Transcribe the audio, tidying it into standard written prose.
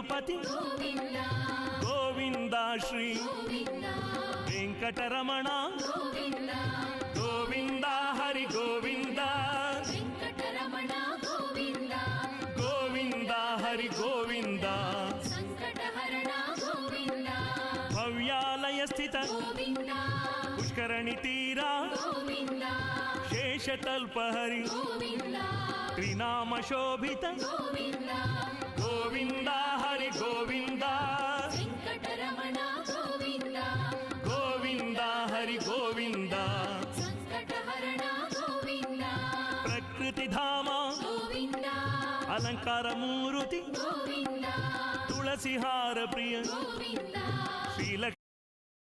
ಪತಿ ಗೋವಿಂದ ಗೋವಿಂದ ಶ್ರೀ ಗೋವಿಂದ ವೆಂಕಟರಮಣ ಗೋವಿಂದ ಗೋವಿಂದ ಹರಿ ಗೋವಿಂದ ವೆಂಕಟರಮಣ ಗೋವಿಂದ ಗೋವಿಂದ ಹರಿ ಗೋವಿಂದ ಸಂಕಟಹರಣ ಗೋವಿಂದ ಭವ್ಯಾಲಯ ಸ್ಥಿತ ಗೋವಿಂದ ಪುಷ್ಕರಣಿ ತೀರ ಗೋವಿಂದ ಶೇಷತಲ್ಪ ಹರಿ ಗೋವಿಂದ ತ್ರಿನಾಮ ಶೋಭಿತ ಗೋವಿಂದ ಗೋವಿಂದ ಹರಿ ಗೋವಿಂದ ವೆಂಕಟರಮಣ ಗೋವಿಂದ ಗೋವಿಂದ ಹರಿ ಗೋವಿಂದ ಸಂಕಟಹರಣ ಗೋವಿಂದ ಪ್ರಕೃತಿ ಧಾಮ ಗೋವಿಂದ ಅಲಂಕಾರ